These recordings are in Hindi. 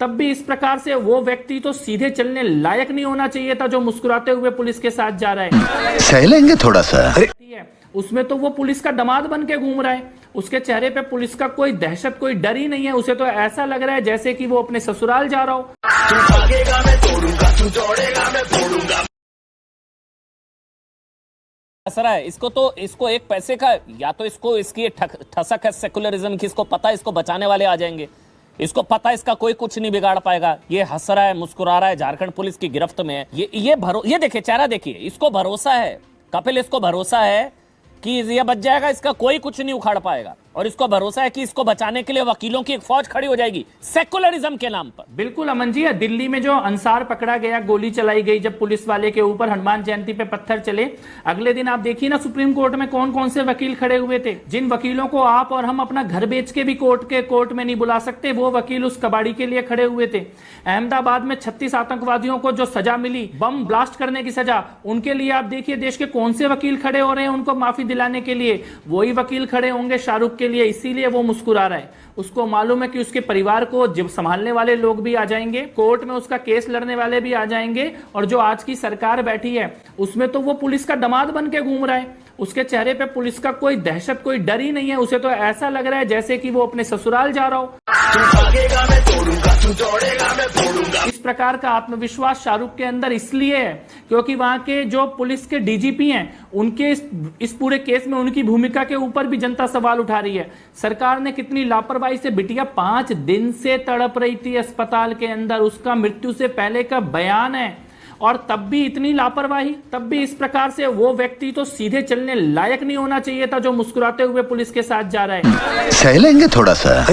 तब भी इस प्रकार से वो व्यक्ति तो सीधे चलने लायक नहीं होना चाहिए था जो मुस्कुराते हुए पुलिस के साथ जा रहा है। सह लेंगे थोड़ा सा। उसमें तो वो पुलिस का दामाद बन के घूम रहा है, उसके चेहरे पे पुलिस का कोई दहशत, कोई डर ही नहीं है। उसे तो ऐसा लग रहा है जैसे कि वो अपने ससुराल जा रहा हो। असर है इसको एक पैसे का, या तो इसको इसकी ठसक है सेकुलरिज्म की, इसको पता है इसको बचाने वाले आ जाएंगे, इसको पता है इसका कोई कुछ नहीं बिगाड़ पाएगा। ये हंस रहा है, मुस्कुरा रहा है, झारखंड पुलिस की गिरफ्त में है। ये देखिए चेहरा देखिए, इसको भरोसा है, कपिल इसको भरोसा है कि ये बच जाएगा, इसका कोई कुछ नहीं उखाड़ पाएगा, और इसको भरोसा है कि इसको बचाने के लिए वकीलों की एक फौज खड़ी हो जाएगी सेकुलरिज्म के नाम पर। बिल्कुल अमन जी, दिल्ली में जो अंसार पकड़ा गया, गोली चलाई गई जब पुलिस वाले के ऊपर हनुमान जयंती पे पत्थर चले, अगले दिन आप देखिए ना सुप्रीम कोर्ट में कौन कौन से वकील खड़े हुए थे, जिन वकीलों को आप और हम अपना घर बेच के भी कोर्ट में नहीं बुला सकते, वो वकील उस कबाड़ी के लिए खड़े हुए थे। अहमदाबाद में 36 आतंकवादियों को जो सजा मिली, बम ब्लास्ट करने की सजा, उनके लिए आप देखिए देश के कौन से वकील खड़े हो रहे हैं उनको माफी दिलाने के लिए। वही वकील खड़े होंगे शाहरुख के लिए, इसीलिए वो मुस्कुरा रहा है। उसको मालूम है कि उसके परिवार को जब संभालने वाले लोग भी आ जाएंगे, कोर्ट में उसका केस लड़ने वाले भी आ जाएंगे, और जो आज की सरकार बैठी है उसमें तो वो पुलिस का दामाद बन के घूम रहा है। उसके चेहरे पे पुलिस का कोई दहशत, कोई डर ही नहीं है। उसे तो ऐसा लग रहा है जैसे कि वो अपने ससुराल जा रहा हो। इस प्रकार का आत्मविश्वास शाहरुख के अंदर इसलिए है क्योंकि वहां के जो पुलिस के डीजीपी हैं, उनके इस पूरे केस में उनकी भूमिका के ऊपर भी जनता सवाल उठा रही है। सरकार ने कितनी लापरवाही से, बिटिया 5 दिन से तड़प रही थी अस्पताल के अंदर, उसका मृत्यु से पहले का बयान है, और तब भी इतनी लापरवाही, तब भी इस प्रकार से वो व्यक्ति तो सीधे चलने लायक नहीं होना चाहिए था जो मुस्कुराते हुए पुलिस के साथ जा रहा है। सह लेंगे थोड़ा सा।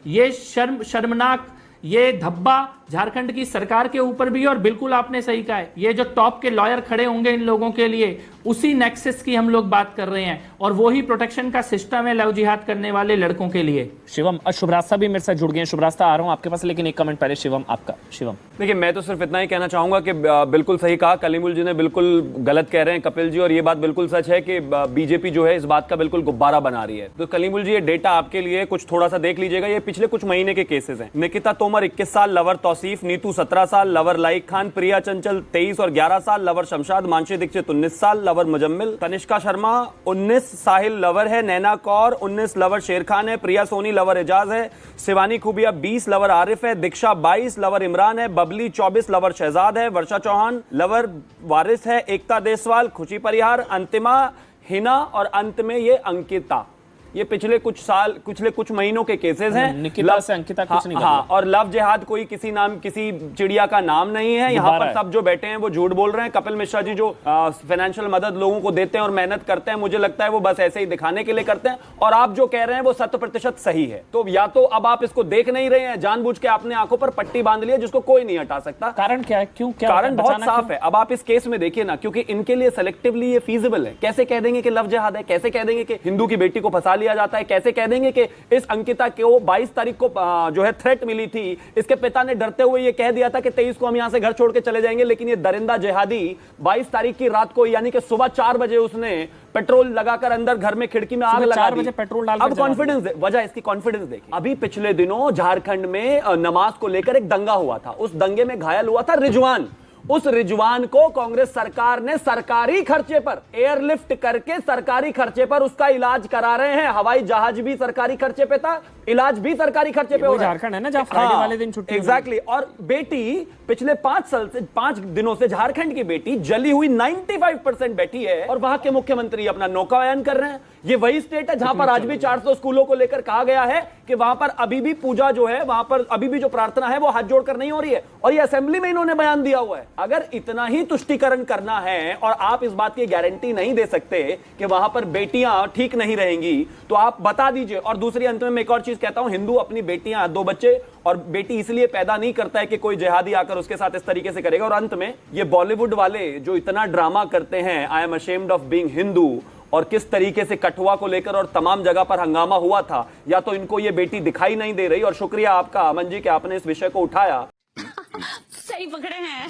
ये शर्मनाक, ये धब्बा झारखंड की सरकार के ऊपर भी, और बिल्कुल आपने सही कहा है, ये जो टॉप के लॉयर खड़े होंगे इन लोगों के लिए, उसी नेक्सस की हम लोग बात कर रहे हैं, और वो ही प्रोटेक्शन का सिस्टम है लव जिहाद करने वाले लड़कों के लिए। शिवम, शुभरास्ता भी मेरे साथ जुड़ गए हैं। शुभरास्ता, आ रहा हूं आपके पास, लेकिन एक कमेंट पहले शिवम आपका। शिवम देखिए, मैं तो सिर्फ इतना ही कहना चाहूंगा कि बिल्कुल सही कहा कलीमुल जी ने, बिल्कुल गलत कह रहे हैं कपिल जी, और ये बात बिल्कुल सच है कि बीजेपी जो है इस बात का बिल्कुल गुब्बारा बना रही है। तो कलीमुल जी, ये डेटा आपके लिए कुछ थोड़ा सा देख लीजिएगा। ये पिछले कुछ महीने के केसेस हैं। निकिता तोमर 21 साल, लवर तौसीफ, नीतू 17 साल, लवर लाइक खान, प्रिया चंचल 23 और 11 साल, लवर शमशाद, मानसी दीक्षित 19 साल, लवर मुजम्मिल, तनिष्का शर्मा 19, साहिल लवर है, नैना कौर 19, लवर शेर खान है, प्रिया सोनी लवर एजाज है, शिवानी खुबिया 20, लवर आरिफ है, दीक्षा 22, लवर इमरान है, बबली 24, लवर शहजाद है, वर्षा चौहान लवर वारिस है, एकता देसवाल, खुशी परिहार, अंतिमा, हिना, और अंत में ये अंकिता। ये पिछले कुछ महीनों के केसेस हैं। निकिता से अंकिता कुछ नहीं। हाँ, और लव जिहाद कोई किसी चिड़िया का नाम नहीं है। यहाँ पर सब जो बैठे हैं वो झूठ बोल रहे हैं। कपिल मिश्रा जी जो फाइनेंशियल मदद लोगों को देते हैं और मेहनत करते हैं, मुझे लगता है वो बस ऐसे ही दिखाने के लिए करते हैं, और आप जो कह रहे हैं वो 100% सही है। तो या तो अब आप इसको देख नहीं रहे हैं, जानबूझ के आपने आंखों पर पट्टी बांध ली है जिसको कोई नहीं हटा सकता। कारण क्या है? क्यों? क्या कारण बहुत साफ है। अब आप इस केस में देखिए ना, क्योंकि इनके लिए सेलेक्टिवली ये फीजिबल है। कैसे कह देंगे कि लव जिहाद है, कैसे कह देंगे कि हिंदू की बेटी को फंसा लिया जाता है, कैसे कह देंगे कि इस अंकिता को 22 तारीख को जो है थ्रेट मिली थी, इसके पिता ने डरते हुए ये कह दिया था कि 23 को हम यहां से घर छोड़ के चले जाएंगे, लेकिन ये दरिंदा जिहादी 22 तारीख की रात को, यानी कि सुबह 4 बजे उसने पेट्रोल लगाकर अंदर घर में खिड़की में आग लगा दी। पेट्रोल डाल, अब कॉन्फिडेंस, वजह इसकी कॉन्फिडेंस देखिए। अभी पिछले दिनों झारखंड में नमाज को लेकर एक दंगा हुआ था, उस दंगे में घायल हुआ था रिजवान। उस रिजवान को कांग्रेस सरकार ने सरकारी खर्चे पर एयरलिफ्ट करके सरकारी खर्चे पर उसका इलाज करा रहे हैं। हवाई जहाज भी सरकारी खर्चे पे था, इलाज भी सरकारी खर्चे पे हो रहा है। झारखंड है ना जहां फ्राइडे वाले दिन छुट्टी। एग्जैक्टली। और बेटी पिछले 5 दिनों से झारखंड की बेटी जली हुई 95% बैठी है, और वहां के मुख्यमंत्री अपना नौकायन कर रहे हैं। ये वही स्टेट है जहां पर आज भी 400 स्कूलों को लेकर कहा गया है कि वहां पर अभी भी पूजा जो है, वहां पर अभी भी जो प्रार्थना है वो हाथ जोड़कर नहीं हो रही है, और ये असेंबली में इन्होंने बयान दिया हुआ है। अगर इतना ही तुष्टीकरण करना है और आप इस बात की गारंटी नहीं दे सकते कि वहां पर बेटियां ठीक नहीं रहेंगी, तो आप बता दीजिए। और दूसरी, अंत में मैं एक और चीज कहता हूं, हिंदू अपनी बेटियां, 2 बच्चे, और बेटी इसलिए पैदा नहीं करता है कि कोई जिहादी आकर उसके साथ इस तरीके से करेगा। और अंत में, ये बॉलीवुड वाले जो इतना ड्रामा करते हैं, I am ashamed of being Hindu, और किस तरीके से कठुआ को लेकर और तमाम जगह पर हंगामा हुआ था, या तो इनको ये बेटी दिखाई नहीं दे रही। और शुक्रिया आपका अमन जी कि आपने इस विषय को उठाया। सही पकड़े हैं।